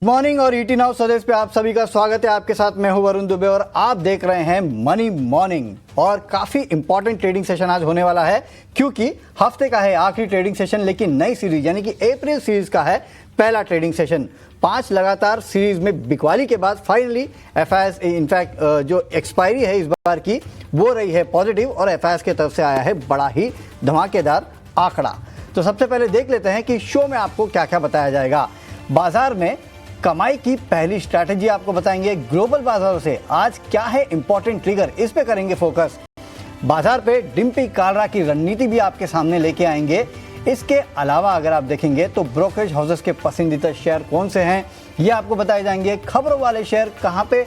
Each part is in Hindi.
मॉर्निंग और ईटी नाउ स्वदेश पे आप सभी का स्वागत है। आपके साथ मैं हूं वरुण दुबे और आप देख रहे हैं मनी मॉर्निंग। और काफ़ी इंपॉर्टेंट ट्रेडिंग सेशन आज होने वाला है क्योंकि हफ्ते का है आखिरी ट्रेडिंग सेशन, लेकिन नई सीरीज यानी कि अप्रैल सीरीज का है पहला ट्रेडिंग सेशन। 5 लगातार सीरीज में बिकवाली के बाद फाइनली एफआईएस इनफैक्ट जो एक्सपायरी है इस बार की वो रही है पॉजिटिव और एफआईएस की तरफ से आया है बड़ा ही धमाकेदार आंकड़ा। तो सबसे पहले देख लेते हैं कि शो में आपको क्या क्या बताया जाएगा। बाजार में कमाई की पहली स्ट्रैटेजी आपको बताएंगे। ग्लोबल बाजारों से आज क्या है इंपॉर्टेंट ट्रिगर, इस पे करेंगे फोकस। बाजार पे डिम्पी कालरा की रणनीति भी आपके सामने लेके आएंगे। इसके अलावा अगर आप देखेंगे तो ब्रोकरेज हाउसेस के पसंदीदा शेयर कौन से हैं ये आपको बताए जाएंगे। खबरों वाले शेयर कहां पे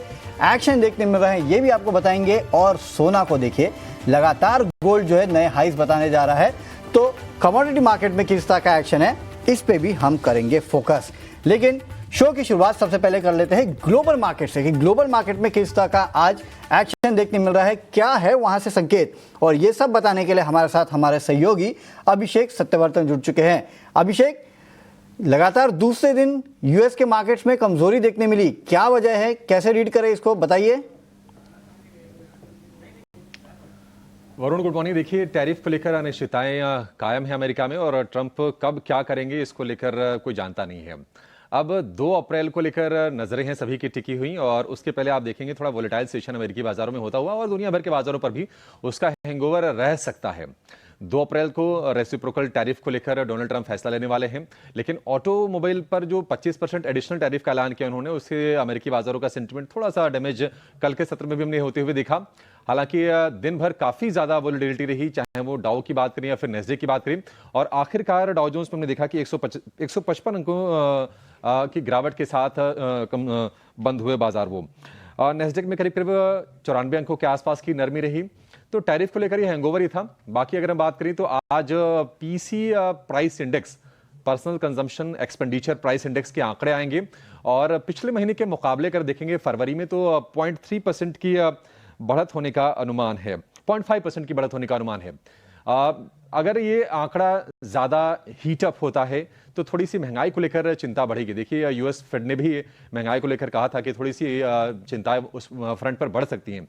एक्शन देखने मिल रहे हैं ये भी आपको बताएंगे। और सोना को देखिए, लगातार गोल्ड जो है नए हाइस बताने जा रहा है। तो कमोडिटी मार्केट में किस तरह का एक्शन है इस पे भी हम करेंगे फोकस। लेकिन शो की शुरुआत सबसे पहले कर लेते हैं ग्लोबल मार्केट से कि ग्लोबल मार्केट में किस तरह का आज एक्शन देखने मिल रहा है, क्या है वहां से संकेत। और ये सब बताने के लिए हमारे साथ हमारे सहयोगी अभिषेक सत्यवर्तन जुड़ चुके हैं। अभिषेक, लगातार दूसरे दिन यूएस के मार्केट्स में कमजोरी देखने मिली, क्या वजह है, कैसे रीड करें इसको, बताइए। Varun good morning. देखिए, टैरिफ को लेकर अनिश्चितताएं कायम है अमेरिका में और ट्रंप कब क्या करेंगे इसको लेकर कोई जानता नहीं है। अब 2 अप्रैल को लेकर नजरें हैं सभी की टिकी हुई और उसके पहले आप देखेंगे थोड़ा वोलेटाइल सेशन अमेरिकी बाजारों में होता हुआ और दुनिया भर के बाजारों पर भी उसका हैंगओवर रह सकता है। 2 अप्रैल को रेसिप्रोकल टैरिफ को लेकर डोनाल्ड ट्रंप फैसला लेने वाले हैं, लेकिन ऑटोमोबाइल पर जो 25% एडिशनल टैरिफ का ऐलान किया उन्होंने, उससे अमेरिकी बाजारों का सेंटिमेंट थोड़ा सा डैमेज कल के सत्र में भी हमने होते हुए देखा। हालांकि दिन भर काफी ज्यादा वोलेटिलिटी रही, चाहे वो डाउ की बात करें या फिर नेस्डैक की बात करें। और आखिरकार डाउ जोन्स में हमने देखा कि 155 अंकों की गिरावट के साथ बंद हुए बाजार। वो नेस्डैक में करीब करीब 94 अंकों के आसपास की नरमी रही। तो टैरिफ को लेकर ये हैंगओवर ही था। बाकी अगर हम बात करें तो आज PC price index, personal consumption expenditure price index के आंकड़े आएंगे और पिछले महीने के मुकाबले कर देखेंगे फरवरी में तो 0.3% की बढ़त होने का अनुमान है, 0.5% की बढ़त होने का अनुमान है। अगर ये आंकड़ा ज्यादा हीटअप होता है तो थोड़ी सी महंगाई को लेकर चिंता बढ़ेगी। देखिए, यूएस फेड ने भी महंगाई को लेकर कहा था कि थोड़ी सी चिंताएं उस फ्रंट पर बढ़ सकती हैं।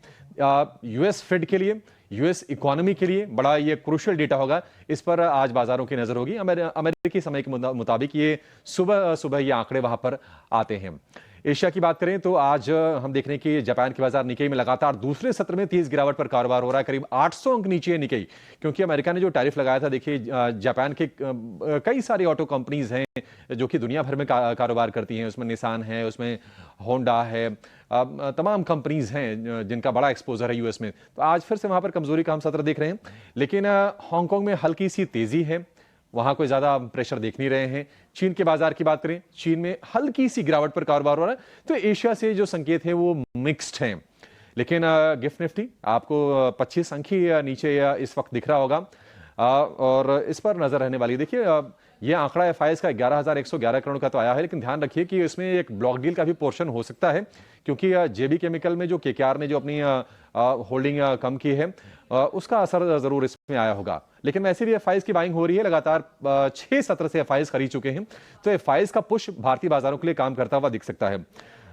यूएस फेड के लिए, यूएस इकोनॉमी के लिए बड़ा ये क्रूशियल डेटा होगा, इस पर आज बाजारों की नजर होगी। अमेरिकी समय के मुताबिक ये सुबह सुबह ये आंकड़े वहां पर आते हैं। एशिया की बात करें तो आज हम देख रहे हैं कि जापान के बाजार निकेई में लगातार दूसरे सत्र में तेज गिरावट पर कारोबार हो रहा है। करीब 800 अंक नीचे है निकेई, क्योंकि अमेरिका ने जो टैरिफ लगाया था। देखिए, जापान के कई सारी ऑटो कंपनीज हैं जो कि दुनिया भर में कारोबार करती हैं। उसमें निसान है, उसमें होंडा है, तमाम कंपनीज हैं जिनका बड़ा एक्सपोजर है यूएस में। तो आज फिर से वहां पर कमजोरी का हम सत्र देख रहे हैं। लेकिन हांगकांग में हल्की सी तेजी है, वहां कोई ज्यादा प्रेशर देख नहीं रहे हैं। चीन के बाजार की बात करें, चीन में हल्की सी गिरावट पर कारोबार हो रहा है। तो एशिया से जो संकेत है वो मिक्स्ड हैं। लेकिन गिफ्ट निफ्टी आपको 25 अंक ही नीचे इस वक्त दिख रहा होगा और इस पर नजर रहने वाली। देखिए, ये आंकड़ा एफआईएस का 11,111 करोड़ का तो आया है, लेकिन ध्यान रखिए कि इसमें एक ब्लॉक डील का भी पोर्शन हो सकता है, क्योंकि जेबी केमिकल में जो केकेआर ने जो अपनी होल्डिंग कम की है उसका असर जरूर इसमें आया होगा। लेकिन वैसे भी एफआईएस की बाइंग हो रही है, लगातार 6 सत्र से एफआईएस खरीद चुके हैं। तो एफआईएस का पुश भारतीय बाजारों के लिए काम करता हुआ दिख सकता है।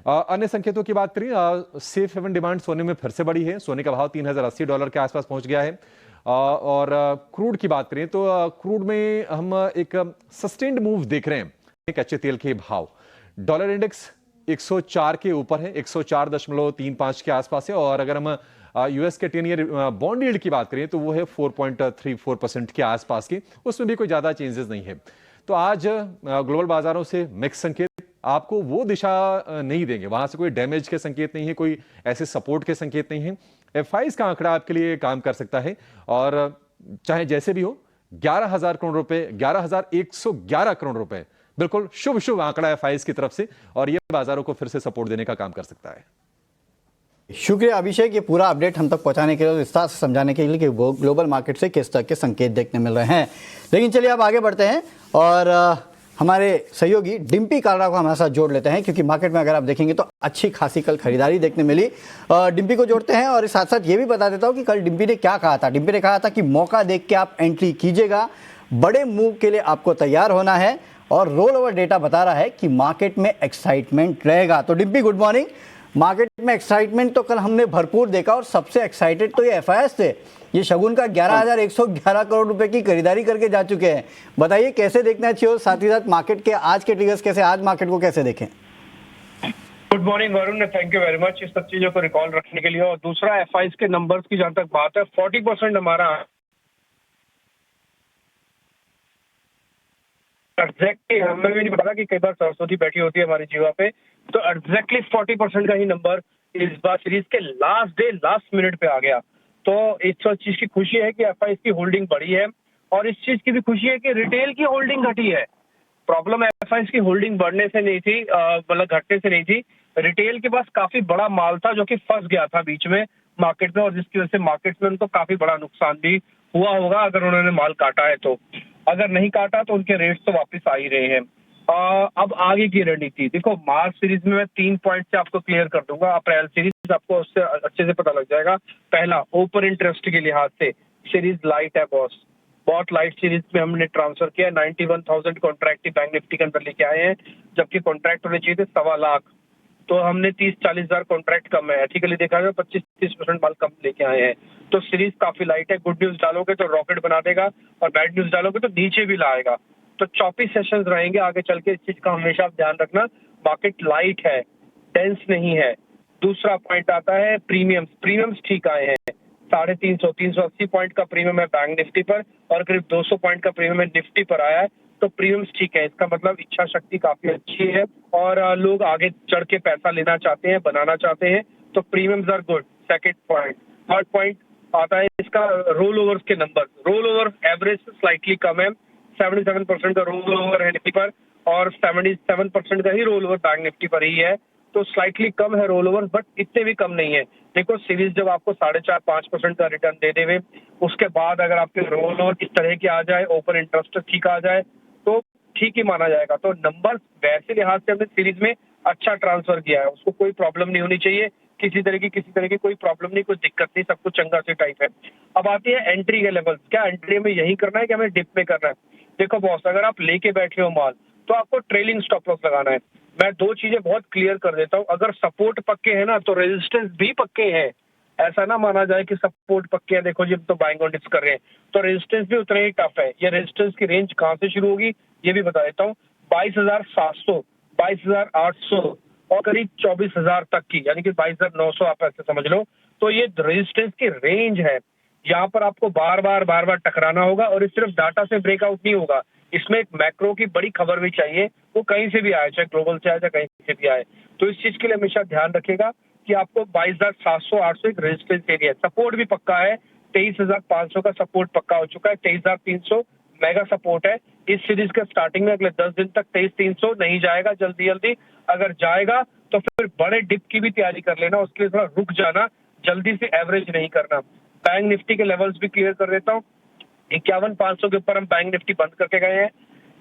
अन्य संकेतों की बात करें, सेफ हेवन डिमांड सोने में फिर से बढ़ी है। सोने का भाव $3080 के आसपास पहुंच गया है। और क्रूड की बात करें तो क्रूड में हम एक सस्टेन्ड मूव देख रहे हैं। कच्चे तेल के भाव, डॉलर इंडेक्स 104 के ऊपर है, 104.35 के आसपास है। और अगर हम यूएस के 10 ईयर बॉन्ड यील्ड की बात करें तो वो है 4.34% के आसपास की, उसमें भी कोई ज्यादा चेंजेस नहीं है। तो आज ग्लोबल बाजारों से मिक्स संकेत आपको वो दिशा नहीं देंगे, वहां से कोई डैमेज के संकेत नहीं है, कोई ऐसे सपोर्ट के संकेत नहीं है। एफआईएस का आंकड़ा आपके लिए काम कर सकता है और चाहे जैसे भी हो 11,000 करोड़ रुपए, 11,111 करोड़ रुपए बिल्कुल शुभ शुभ आंकड़ा एफआईएस की तरफ से और ये बाजारों को फिर से सपोर्ट देने का काम कर सकता है। शुक्रिया अभिषेक, ये पूरा अपडेट हम तक पहुंचाने के लिए, विस्तार से समझाने के लिए कि वो ग्लोबल मार्केट से किस तरह के संकेत देखने मिल रहे हैं। लेकिन चलिए अब आगे बढ़ते हैं और हमारे सहयोगी डिम्पी कालरा को हमारे साथ जोड़ लेते हैं, क्योंकि मार्केट में अगर आप देखेंगे तो अच्छी खासी कल खरीदारी देखने मिली। डिम्पी को जोड़ते हैं और साथ साथ ये भी बता देता हूँ कि कल डिम्पी ने क्या कहा था। डिम्पी ने कहा था कि मौका देख के आप एंट्री कीजिएगा, बड़े मूव के लिए आपको तैयार होना है और रोल ओवर डेटा बता रहा है कि मार्केट में एक्साइटमेंट रहेगा। तो डिम्पी, गुड मॉर्निंग। मार्केट में एक्साइटमेंट तो कल हमने भरपूर देखा और सबसे एक्साइटेड तो ये एफआईएस थे। ये शगुन का 11,111 करोड़ रुपए की खरीदारी करके जा चुके हैं। बताइए कैसे देखना चाहिए और साथ ही साथ मार्केट के आज के ट्रिगर्स कैसे, आज मार्केट को कैसे देखें? Good morning Varun, thank you very much इस सब चीजों को रिकॉल रखने के लिए। और दूसरा एफआईएस के नंबर्स की जहां तक बात है, 40% हमारा एग्जैक्टली, हमें भी नहीं पता कि कई बार सरस्वती बैठी होती है हमारी जीवा पे, तो एग्जैक्टली 40% का ही नंबर इस बार सीरीज के लास्ट डे लास्ट मिनट पे आ गया। तो इस चीज की खुशी है कि एफआईएस की होल्डिंग बढ़ी है और इस चीज की भी खुशी है कि रिटेल की होल्डिंग घटी है। प्रॉब्लम एफआईएस की होल्डिंग बढ़ने से नहीं थी, मतलब घटने से नहीं थी। रिटेल के पास काफी बड़ा माल था जो कि फंस गया था बीच में मार्केट में, और जिसकी वजह से मार्केट में उनको काफी बड़ा नुकसान भी हुआ होगा अगर उन्होंने माल काटा है तो। अगर नहीं काटा तो उनके रेट्स तो वापस आ ही रहे हैं। अब आगे की रणनीति देखो, मार्च सीरीज में मैं 3 पॉइंट से आपको क्लियर कर दूंगा। अप्रैल सीरीज आपको उससे अच्छे से पता लग जाएगा। पहला, ओपन इंटरेस्ट के लिहाज से सीरीज लाइट है बॉस, बहुत लाइट सीरीज में हमने ट्रांसफर किया। 91,000 कॉन्ट्रैक्ट बैंक निफ्टी के अंदर लेके आए हैं, जबकि कॉन्ट्रैक्ट होने चाहिए थे 1.25 लाख। तो हमने 30-40 हजार कॉन्ट्रैक्ट कम है, एथिकली देखा जाए 25-30% माल कम लेके आए हैं। तो सीरीज काफी लाइट है। गुड न्यूज डालोगे तो रॉकेट बना देगा और बैड न्यूज डालोगे तो नीचे भी लाएगा। तो 24 सेशंस रहेंगे आगे चल के। इस चीज का हमेशा आप ध्यान रखना, मार्केट लाइट है, डेंस नहीं है। दूसरा पॉइंट आता है प्रीमियम्स। प्रीमियम्स ठीक आए हैं, 350 380 पॉइंट का प्रीमियम है बैंक निफ्टी पर और करीब 200 पॉइंट का प्रीमियम है निफ्टी पर आया है। तो प्रीमियम्स ठीक है, इसका मतलब इच्छा शक्ति काफी अच्छी है और लोग आगे चढ़ के पैसा लेना चाहते हैं, बनाना चाहते हैं। तो premiums are good. Second point, third point आता है इसका रोल ओवर्स के नंबर। रोल ओवर एवरेज से स्लाइटली कम है, 77% का रोल ओवर है निफ्टी पर और 77% का ही रोल ओवर बैंक निफ्टी पर ही है। तो स्लाइटली कम है रोल ओवर, बट इतने भी कम नहीं है। देखो, सीरीज जब आपको 4.5-5% का रिटर्न दे देवे, उसके बाद अगर आपके रोल ओवर इस तरह के आ जाए, ओपन इंटरेस्ट ठीक आ जाए, तो ठीक ही माना जाएगा। तो नंबर वैसे लिहाज से हमने सीरीज में अच्छा ट्रांसफर किया है, उसको कोई प्रॉब्लम नहीं होनी चाहिए। किसी तरह की कोई प्रॉब्लम नहीं, कोई दिक्कत नहीं, सब कुछ चंगा से टाइप है। अब आती है एंट्री के लेवल। क्या एंट्री में यही करना है कि हमें डिप में करना है? देखो बॉस, अगर आप लेके बैठे हो माल तो आपको ट्रेलिंग स्टॉप लॉस लगाना है। मैं 2 चीजें बहुत क्लियर कर देता हूँ। अगर सपोर्ट पक्के हैं ना तो रेजिस्टेंस भी पक्के हैं। ऐसा ना माना जाए कि सपोर्ट पक्के हैं, देखो जी हम तो बाइंग ऑन डिप्स कर रहे हैं, तो रेजिस्टेंस भी उतना ही टफ है। ये रेजिस्टेंस की रेंज कहां से शुरू होगी ये भी बता देता हूँ। 22,700, 22,800 और करीब 24,000 तक की, यानी कि 22,900 आप ऐसे समझ लो। तो ये रेजिस्टेंस की रेंज है। यहाँ पर आपको बार बार टकराना होगा और ये सिर्फ डाटा से ब्रेकआउट नहीं होगा, इसमें एक मैक्रो की बड़ी खबर भी चाहिए, वो कहीं से भी आए, चाहे ग्लोबल से आए चाहे कहीं से भी आए। तो इस चीज के लिए हमेशा ध्यान रखिएगा कि आपको 22,700-800 एक रेजिस्टेंस एरिया, सपोर्ट भी पक्का है। 23,500 का सपोर्ट पक्का हो चुका है, 23,300 मेगा सपोर्ट है। इस सीरीज के स्टार्टिंग में अगले 10 दिन तक 23,300 नहीं जाएगा जल्दी। अगर जाएगा तो फिर बड़े डिप की भी तैयारी कर लेना, उसके लिए थोड़ा रुक जाना, जल्दी से एवरेज नहीं करना। बैंक निफ्टी के लेवल्स भी क्लियर कर देता हूँ। 51,500 के ऊपर हम बैंक निफ्टी बंद करके गए हैं।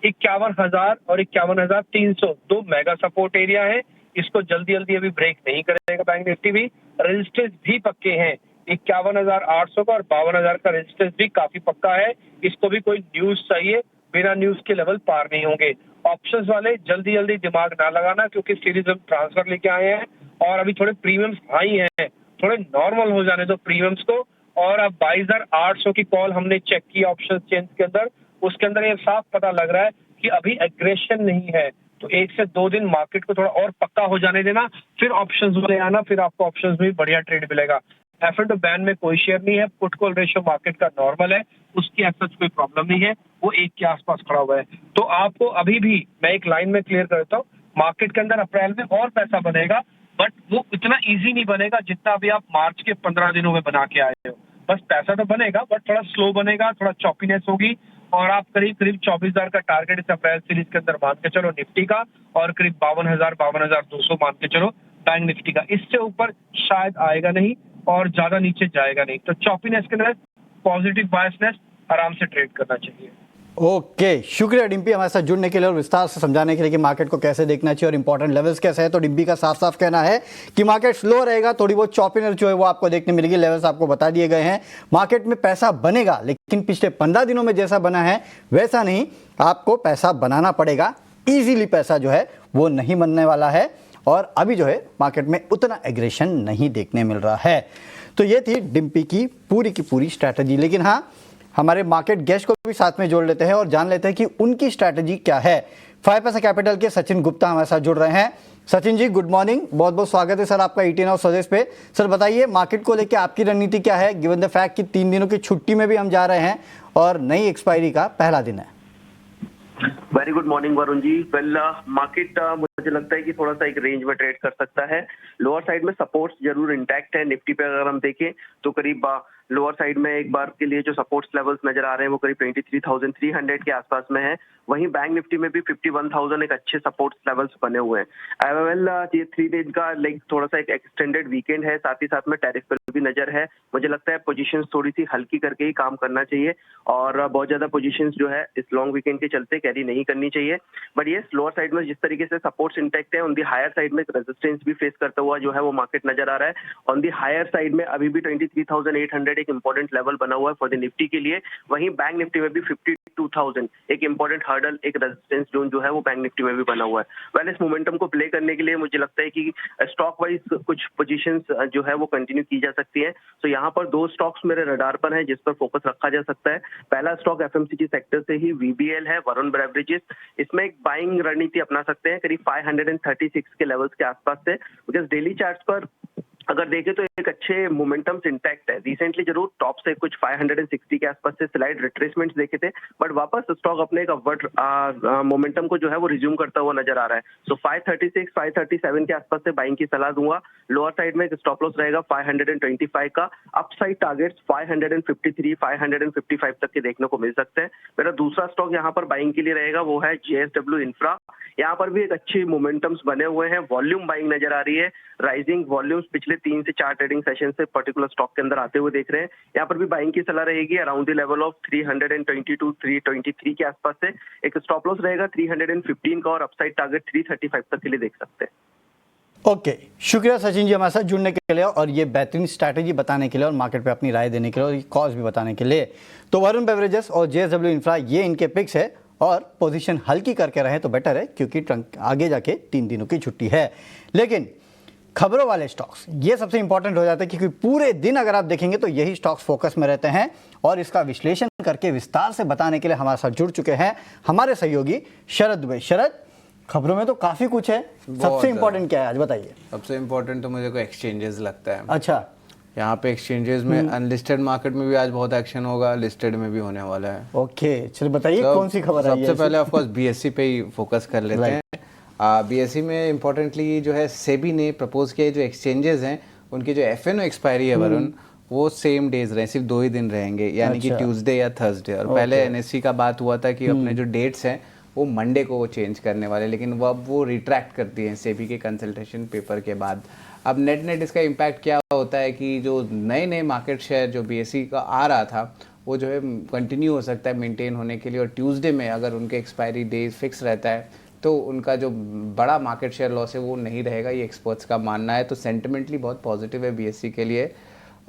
51,000 और 51,300 2 मेगा सपोर्ट एरिया है। इसको जल्दी अभी ब्रेक नहीं करेगा बैंक निफ्टी भी। रेजिस्टेंस भी पक्के हैं, 51,800 का और 52,000 का रेजिस्टेंस भी काफी पक्का है। इसको भी कोई न्यूज चाहिए, बिना न्यूज के लेवल पार नहीं होंगे। ऑप्शंस वाले जल्दी दिमाग ना लगाना, क्योंकि सीरीज हम ट्रांसफर लेके आए हैं और अभी थोड़े प्रीमियम्स हाई हैं, थोड़े नॉर्मल हो जाने दो प्रीमियम्स को। और अब 22,800 की कॉल हमने चेक की ऑप्शन चेंज के अंदर, उसके अंदर ये साफ पता लग रहा है कि अभी एग्रेशन नहीं है। तो 1 से 2 दिन मार्केट को थोड़ा और पक्का हो जाने देना, फिर ऑप्शंस में आना, फिर आपको ऑप्शंस में भी बढ़िया ट्रेड मिलेगा। एफ&ओ बैन में कोई शेयर नहीं है, पुट कॉल रेशियो मार्केट का नॉर्मल है, उसकी ऐसा कोई प्रॉब्लम नहीं है, वो 1 के आसपास खड़ा हुआ है। तो आपको अभी भी मैं एक लाइन में क्लियर करता हूँ, मार्केट के अंदर अप्रैल में और पैसा बनेगा, बट वो इतना ईजी नहीं बनेगा जितना अभी आप मार्च के 15 दिनों में बना के आए हो। बस पैसा तो बनेगा, बट थोड़ा स्लो बनेगा, थोड़ा चॉपीनेस होगी। और आप करीब 24,000 का टारगेट इस अप्रैल सीरीज के अंदर मान के चलो निफ्टी का, और करीब 52,200 मान के चलो बैंक निफ्टी का। इससे ऊपर शायद आएगा नहीं और ज्यादा नीचे जाएगा नहीं। तो चॉपीनेस के अंदर पॉजिटिव बायसनेस, आराम से ट्रेड करना चाहिए। ओके, शुक्रिया डिम्पी हमारे साथ जुड़ने के लिए और विस्तार से समझाने के लिए कि मार्केट को कैसे देखना चाहिए और इंपॉर्टेंट लेवल्स कैसे है। तो डिम्पी का साफ साफ कहना है कि मार्केट स्लो रहेगा, थोड़ी बहुत चॉपिनर जो है वो आपको देखने मिलेगी। लेवल्स आपको बता दिए गए हैं। मार्केट में पैसा बनेगा, लेकिन पिछले 15 दिनों में जैसा बना है वैसा नहीं, आपको पैसा बनाना पड़ेगा। ईजिली पैसा जो है वो नहीं बनने वाला है और अभी जो है मार्केट में उतना एग्रेशन नहीं देखने मिल रहा है। तो ये थी डिम्पी की पूरी स्ट्रैटेजी। लेकिन हाँ, हमारे मार्केट गेस्ट को भी साथ में जोड़ लेते हैं और जान लेते हैं कि उनकी स्ट्रैटेजी क्या है। 5 पैसा कैपिटल के सचिन गुप्ता हमारे साथ जुड़ रहे हैं। सचिन जी, गुड मॉर्निंग, बहुत बहुत स्वागत है सर आपका 18 आवर्स स्वदेश पे। सर बताइए, मार्केट को लेकर आपकी रणनीति क्या है, गिवन द फैक्ट कि 3 दिनों की छुट्टी में भी हम जा रहे हैं और नई एक्सपायरी का पहला दिन है। Very good morning Varun ji. Well, market मुझे लगता है कि थोड़ा सा एक रेंज में ट्रेड कर सकता है। लोअर साइड में सपोर्ट्स जरूर इंटैक्ट है। निफ्टी पे अगर हम देखें तो करीब लोअर साइड में एक बार के लिए जो सपोर्ट्स लेवल्स नजर आ रहे हैं वो करीब 23,300 के आसपास में है। वहीं बैंक निफ्टी में भी 51,000 एक अच्छे सपोर्ट्स लेवल्स बने हुए हैं। वेल, ये 3 दिन का लाइक थोड़ा सा एक एक्सटेंडेड वीकेंड है, साथ ही साथ में टैरिफ पर भी नजर है। मुझे लगता है पोजीशंस थोड़ी सी हल्की करके ही काम करना चाहिए और बहुत ज्यादा पोजीशंस जो है इस लॉन्ग वीकेंड के चलते कैरी नहीं करनी चाहिए। बट ये लोअर साइड में जिस तरीके से सपोर्ट्स इंटैक्ट है, ऑन दी हायर साइड में रेजिस्टेंस भी फेस करता हुआ जो है वो मार्केट नजर आ रहा है। ऑन दी हायर साइड में अभी भी 23,800 एक इंपॉर्टेंट लेवल बना हुआ है फॉर द निफ्टी के लिए। वहीं बैंक निफ्टी में भी 52,000 एक इंपॉर्टेंट हर्डल, एक रेजिस्टेंस जोन जो है वो बैंक निफ्टी में भी बना हुआ है। वेल, इस मोमेंटम को प्ले करने के लिए मुझे लगता है कि स्टॉक वाइज कुछ पोजीशंस जो है वो कंटिन्यू की जा सकती है। तो यहाँ पर 2 स्टॉक्स मेरे रडार पर हैं जिस पर फोकस रखा जा सकता है। पहला स्टॉक एफएमसीजी सेक्टर से ही वीबीएल है, वरुण बेवरेजेस। इसमें एक बाइंग रणनीति अपना सकते हैं करीब 536 के लेवल्स के आसपास से, बिकॉज डेली चार्ट्स पर अगर देखें तो एक अच्छे मोमेंटम्स इंटैक्ट है। रिसेंटली जरूर टॉप से कुछ 560 के आसपास से स्लाइड रिट्रेसमेंट्स देखे थे, बट वापस स्टॉक अपने एक अपवर्ड मोमेंटम को जो है वो रिज्यूम करता हुआ नजर आ रहा है। सो 536 537 के आसपास से बाइंग की सलाह दूंगा। लोअर साइड में एक स्टॉप लॉस रहेगा 525 का। अपसाइड टारगेट्स 553 555 तक के देखने को मिल सकते हैं। मेरा दूसरा स्टॉक यहाँ पर बाइंग के लिए रहेगा वो है जेएसडब्ल्यू इंफ्रा। यहाँ पर भी एक अच्छी मोमेंटम्स बने हुए हैं, वॉल्यूम बाइंग नजर आ रही है। राइजिंग वॉल्यूम्स पिछले 3 से 4 ट्रेडिंग सेशन से पर्टिकुलर स्टॉक के अंदर आते हुए देख रहे हैं। यहाँ पर भी बाइंग की सलाह रहेगी अराउंड द लेवल ऑफ 322 323 के आसपास से। एक स्टॉप लॉस रहेगा 315 का और अपसाइड टारगेट 335 तक के लिए देख सकते हैं। ओके, शुक्रिया सचिन जी हमारे साथ जुड़ने के लिए और ये बेहतरीन स्ट्रैटेजी बताने के लिए और मार्केट पे अपनी राय देने के लिए और ये कॉज भी बताने के लिए। तो वरुण बेवरेजेस और जेएसडब्ल्यू इंफ्रा ये इनके पिक्स है और पोजीशन हल्की करके रहे तो बेटर है, क्योंकि आगे जाके 3 दिनों की छुट्टी है। लेकिन खबरों वाले स्टॉक्स ये सबसे इंपॉर्टेंट हो जाते हैं, क्योंकि पूरे दिन अगर आप देखेंगे तो यही स्टॉक्स फोकस में रहते हैं और इसका विश्लेषण करके विस्तार से बताने के लिए हमारे साथ जुड़ चुके हैं हमारे सहयोगी शरद दुबे। शरद, खबरों में तो काफी कुछ है, सबसे इंपॉर्टेंट क्या है आज बताइए। सबसे इम्पोर्टेंट तो मुझे को एक्सचेंजेस लगता है। अच्छा, यहाँ पे एक्सचेंजेस में अनलिस्टेड मार्केट में भी आज बहुत एक्शन होगा, लिस्टेड में भी होने वाला है। ओके, चलिए बताइए कौन सी खबर है। सबसे पहले ऑफ कोर्स बीएससी पे ही फोकस कर लेते हैं। बीएससी में इम्पोर्टेंटली जो है सेबी ने प्रपोज किया जो एक्सचेंजेस हैं उनकी जो एफएनओ एक्सपायरी है वरुण, वो सेम डेज रहे, सिर्फ 2 ही दिन रहेंगे, यानी कि ट्यूसडे या थर्सडे। और पहले एनएससी का बात हुआ था कि अपने जो डेट्स हैं वो मंडे को वो चेंज करने वाले, लेकिन वो अब वो रिट्रैक्ट करती हैं सेबी के कंसल्टेशन पेपर के बाद। अब नेट इसका इम्पैक्ट क्या होता है कि जो नए मार्केट शेयर जो बीएससी का आ रहा था वो जो है कंटिन्यू हो सकता है मेंटेन होने के लिए, और ट्यूसडे में अगर उनके एक्सपायरी डेज फिक्स रहता है तो उनका जो बड़ा मार्केट शेयर लॉस है वो नहीं रहेगा, ये एक्सपर्ट्स का मानना है। तो सेंटिमेंटली बहुत पॉजिटिव है बीएससी के लिए।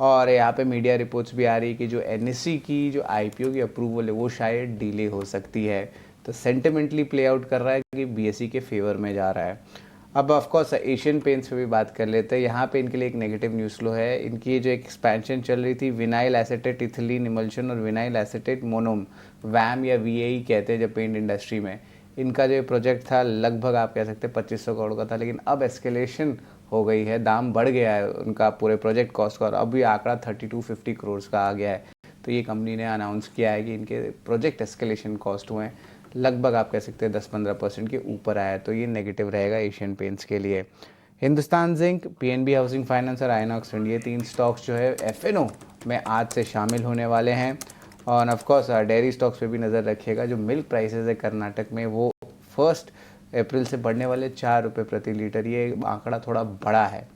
और यहाँ पे मीडिया रिपोर्ट्स भी आ रही है कि जो एनएससी की जो आईपीओ की अप्रूवल है वो शायद डिले हो सकती है। तो सेंटिमेंटली प्ले आउट कर रहा है कि बीएससी के फेवर में जा रहा है। अब ऑफकोर्स एशियन पेंट्स पे भी बात कर लेते हैं। यहाँ पे इनके लिए एक नेगेटिव न्यूज़ फ्लो है। इनकी जो एक्सपेंशन चल रही थी विनाइल एसेटेट इथिलीन इमल्शन और विनाइल एसेटेट मोनोम, वैम या वीएई कहते हैं जब पेंट इंडस्ट्री में, इनका जो प्रोजेक्ट था लगभग आप कह सकते हैं 2500 करोड़ का था, लेकिन अब एस्केलेशन हो गई है, दाम बढ़ गया है उनका पूरे प्रोजेक्ट कॉस्ट का, और अब ये आंकड़ा 3250 करोड़ का आ गया है। तो ये कंपनी ने अनाउंस किया है कि इनके प्रोजेक्ट एस्केलेशन कॉस्ट हुए हैं लगभग आप कह सकते हैं 10-15% के ऊपर आया है। तो ये नेगेटिव रहेगा एशियन पेंट्स के लिए। Hindustan zinc, PNB housing finance और आइनॉक्स इंडिया, 3 स्टॉक्स जो है एफएनओ में आज से शामिल होने वाले हैं। और ऑफकोर्स डेयरी स्टॉक्स पे भी नज़र रखिएगा। जो मिल्क प्राइसेस है कर्नाटक में वो 1 अप्रैल से बढ़ने वाले 4 रुपये प्रति लीटर, ये आंकड़ा थोड़ा बड़ा है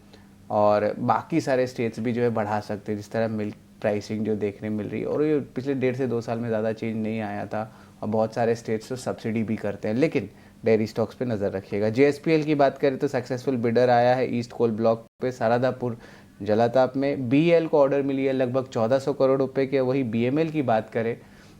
और बाकी सारे स्टेट्स भी जो है बढ़ा सकते हैं जिस तरह मिल्क प्राइसिंग जो देखने मिल रही है। और ये पिछले 1.5 से 2 साल में ज़्यादा चेंज नहीं आया था, और बहुत सारे स्टेट्स तो सब्सिडी भी करते हैं, लेकिन डेयरी स्टॉक्स पे नज़र रखिएगा। JSPL की बात करें तो सक्सेसफुल बिडर आया है ईस्ट कोल ब्लॉक पे सारादापुर जलाताप में। BEL को ऑर्डर मिली है लगभग 1400 करोड़ रुपए के। वही BML की बात करें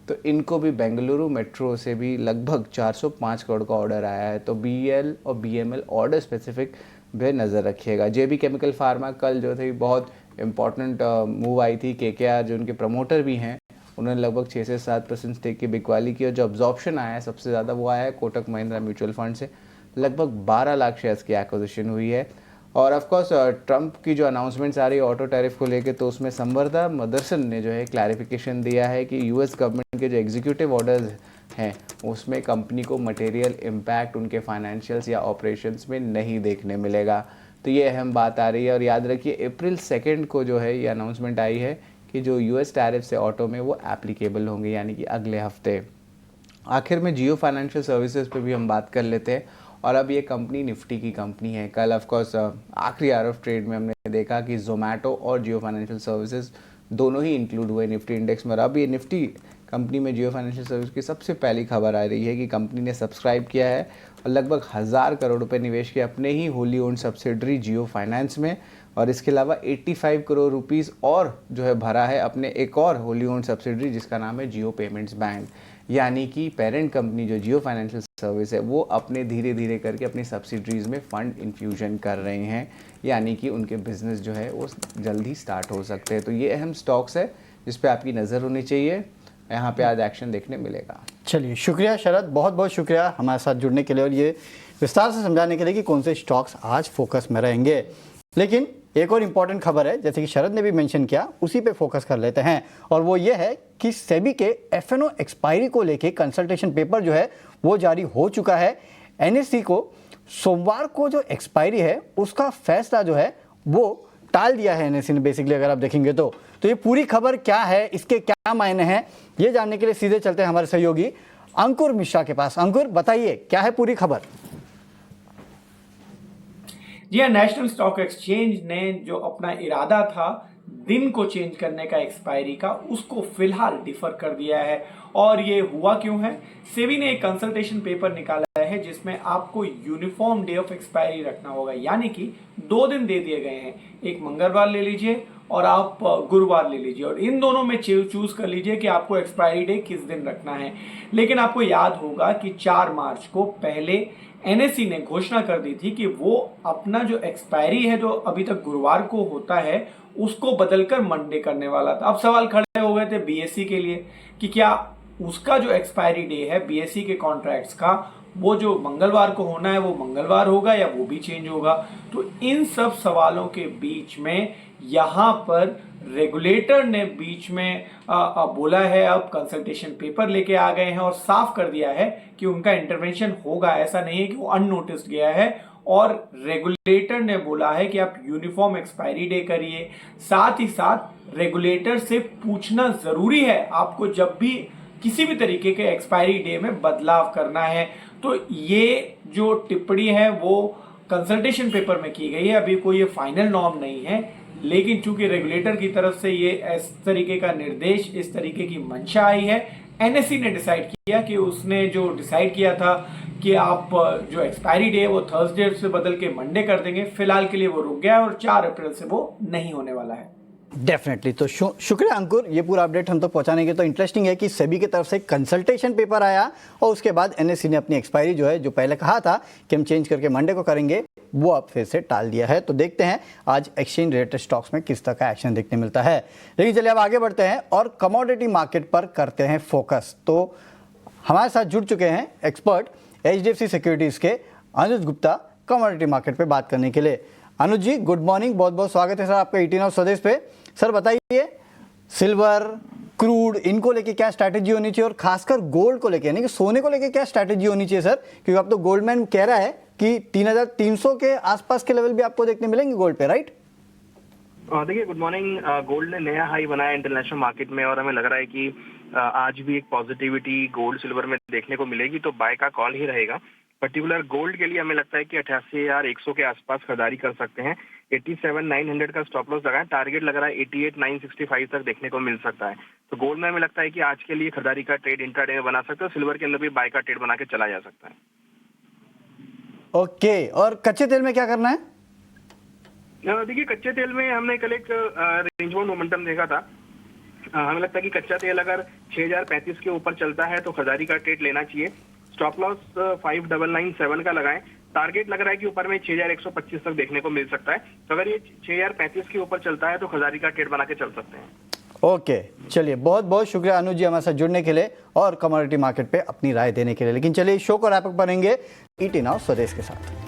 तो इनको भी बेंगलुरु मेट्रो से भी लगभग 405 करोड़ का ऑर्डर आया है। तो BEL और BML ऑर्डर स्पेसिफिक पे नज़र रखिएगा। JB केमिकल फार्मा कल जो थी बहुत इंपॉर्टेंट मूव आई थी। KKR जो उनके प्रमोटर भी हैं उन्होंने लगभग 6 से 7% स्टेक की बिकवाली की, और जो अब्जॉर्प्शन आया है सबसे ज़्यादा वो आया है कोटक महिंद्रा म्यूचुअल फंड से, लगभग 12 लाख शेयर्स की एक्विजिशन हुई है। और ऑफ कोर्स ट्रंप की जो अनाउंसमेंट्स आ रही है ऑटो टैरिफ को लेके, तो उसमें संवर्धा मदरसन ने जो है क्लैरिफिकेशन दिया है कि US गवर्नमेंट के जो एग्जीक्यूटिव ऑर्डर्स हैं उसमें कंपनी को मटेरियल इम्पैक्ट उनके फाइनेंशियल्स या ऑपरेशंस में नहीं देखने मिलेगा। तो ये अहम बात आ रही है। और याद रखिए अप्रैल 2 को जो है ये अनाउंसमेंट आई है कि जो US टैरिफ से ऑटो में वो एप्लीकेबल होंगे, यानी कि अगले हफ्ते। आखिर में जियो फाइनेंशियल सर्विसेज पे भी हम बात कर लेते हैं। और अब ये कंपनी निफ्टी की कंपनी है। कल ऑफकोर्स आखिरी आवर ऑफ ट्रेड में हमने देखा कि जोमेटो और जियो फाइनेंशियल सर्विसेज दोनों ही इंक्लूड हुए निफ्टी इंडेक्स में। और अब ये निफ्टी कंपनी में जियो फाइनेंशियल सर्विस की सबसे पहली खबर आ रही है कि कंपनी ने सब्सक्राइब किया है और लगभग 1000 करोड़ रुपए निवेश किया अपने ही होली ओन्ड सब्सिडरी जियो फाइनेंस में। और इसके अलावा 85 करोड़ रुपीस और जो है भरा है अपने एक और होली ओन्ड सब्सिडरी जिसका नाम है जियो पेमेंट्स बैंक। यानी कि पेरेंट कंपनी जो जियो फाइनेंशियल सर्विस है वो अपने धीरे धीरे करके अपनी सब्सिडरीज में फंड इन्फ्यूजन कर रहे हैं, यानी कि उनके बिजनेस जो है वो जल्द ही स्टार्ट हो सकते हैं। तो ये अहम स्टॉक्स है जिस पे आपकी नज़र होनी चाहिए। यहाँ पे आज एक्शन देखने मिलेगा। चलिए शुक्रिया शरद, बहुत बहुत शुक्रिया हमारे साथ जुड़ने के लिए और ये विस्तार से समझाने के लिए कि कौन से स्टॉक्स आज फोकस में रहेंगे। लेकिन एक और इम्पॉर्टेंट खबर है, जैसे कि शरद ने भी मेंशन किया, उसी पे फोकस कर लेते हैं। और वो ये है कि सेबी के FNO एक्सपायरी को लेके कंसल्टेशन पेपर जो है वो जारी हो चुका है। NSE को सोमवार को जो एक्सपायरी है उसका फैसला जो है वो टाल दिया है NSE ने बेसिकली, अगर आप देखेंगे तो ये पूरी खबर क्या है, इसके क्या मायने हैं, ये जानने के लिए सीधे चलते हैं हमारे सहयोगी अंकुर मिश्रा के पास। अंकुर बताइए क्या है पूरी खबर। जी हाँ, नेशनल स्टॉक एक्सचेंज ने जो अपना इरादा था दिन को चेंज करने का एक्सपायरी का, उसको फिलहाल डिफर कर दिया है। और ये हुआ क्यों है? सेबी ने एक कंसल्टेशन पेपर निकाला है जिसमें आपको यूनिफॉर्म डे ऑफ एक्सपायरी रखना होगा, यानी कि 2 दिन दे दिए गए हैं, एक मंगलवार ले लीजिए और आप गुरुवार ले लीजिए, और इन दोनों में चूज कर लीजिए कि आपको एक्सपायरी डे किस दिन रखना है। लेकिन आपको याद होगा कि 4 मार्च को पहले NSE ने घोषणा कर दी थी कि वो अपना जो एक्सपायरी है जो अभी तक गुरुवार को होता है उसको बदलकर मंडे करने वाला था। अब सवाल खड़े हो गए थे BSE के लिए कि क्या उसका जो एक्सपायरी डे है BSE के कॉन्ट्रैक्ट्स का, वो जो मंगलवार को होना है वो मंगलवार होगा या वो भी चेंज होगा। तो इन सब सवालों के बीच में यहाँ पर रेगुलेटर ने बीच में बोला है, अब कंसल्टेशन पेपर लेके आ गए हैं और साफ कर दिया है कि उनका इंटरवेंशन होगा। ऐसा नहीं है कि वो अननोटिस्ड गया है। और रेगुलेटर ने बोला है कि आप यूनिफॉर्म एक्सपायरी डे करिए। साथ ही साथ रेगुलेटर से पूछना जरूरी है आपको जब भी किसी भी तरीके के एक्सपायरी डे में बदलाव करना है। तो ये जो टिप्पणी है वो कंसल्टेशन पेपर में की गई है, अभी कोई ये फाइनल नॉर्म नहीं है। लेकिन चूंकि रेगुलेटर की तरफ से ये इस तरीके का निर्देश, इस तरीके की मंशा आई है, NSE ने डिसाइड किया कि उसने जो डिसाइड किया था कि आप जो एक्सपायरी डे है वो थर्सडे से बदल के मंडे कर देंगे, फिलहाल के लिए वो रुक गया और 4 अप्रैल से वो नहीं होने वाला है। डेफिनेटली। तो शुक्रिया अंकुर, ये पूरा अपडेट हम तक पहुंचाने के। तो इंटरेस्टिंग है कि सेबी की तरफ से कंसल्टेशन पेपर आया और उसके बाद NSE ने अपनी एक्सपायरी जो है, जो पहले कहा था कि हम चेंज करके मंडे को करेंगे, वो अब फिर से टाल दिया है। तो देखते हैं आज एक्सचेंज रेटेड स्टॉक्स में किस तरह का एक्शन देखने मिलता है। लेकिन चलिए अब आगे बढ़ते हैं और कमोडिटी मार्केट पर करते हैं फोकस। तो हमारे साथ जुड़ चुके हैं एक्सपर्ट HDFC सिक्योरिटीज़ के अनुज गुप्ता कमोडिटी मार्केट पे बात करने के लिए। अनुज जी गुड मॉर्निंग, बहुत बहुत स्वागत है सर आपका 18 आवर्स स्वदेश पे। सर बताइए सिल्वर, क्रूड, इनको लेके क्या स्ट्रैटेजी होनी चाहिए और खासकर गोल्ड को लेके, यानी कि सोने को लेके क्या स्ट्रैटेजी होनी चाहिए सर? क्योंकि अब तो गोल्डमैन कह रहा है कि 3300 के आसपास के लेवल भी आपको देखने मिलेंगे गोल्ड पे, राइट? देखिए गुड मॉर्निंग। गोल्ड ने नया हाई बनाया इंटरनेशनल मार्केट में और हमें लग रहा है कि आज भी एक पॉजिटिविटी गोल्ड सिल्वर में देखने को मिलेगी, तो बाय का कॉल ही रहेगा। पर्टिकुलर गोल्ड के लिए हमें लगता है कि 88,100 के आसपास खरीदारी कर सकते हैं। 87,900 का स्टॉप लॉस लगा है, टारगेट लग रहा है 88,965 तक देखने को मिल सकता है। तो गोल्ड में हमें लगता है कि आज के लिए खरीदारी का ट्रेड इंट्राडे में बना सकते हो, सिल्वर के अंदर भी बाय का ट्रेड बना के चला जा सकता है। ओके, और कच्चे तेल में क्या करना है? देखिए कच्चे तेल में हमने कल एक रेंज बाउंड मोमेंटम देखा था। हमें लगता है कि कच्चा तेल अगर 6,035 के ऊपर चलता है तो खरीदारी का ट्रेड लेना चाहिए। स्टॉप लॉस 5,997 का लगाएं, टारगेट लग रहा है कि ऊपर में 6,125 तक देखने को मिल सकता है। तो अगर ये 6,035 के ऊपर चलता है तो खरीदारी का ट्रेड बना के चल सकते हैं। ओके, चलिए बहुत बहुत शुक्रिया अनुज जी हमारे साथ जुड़ने के लिए और कमोडिटी मार्केट पे अपनी राय देने के लिए। लेकिन चलिए शो को रैप अप करेंगे ईटी नाउ स्वदेश के साथ।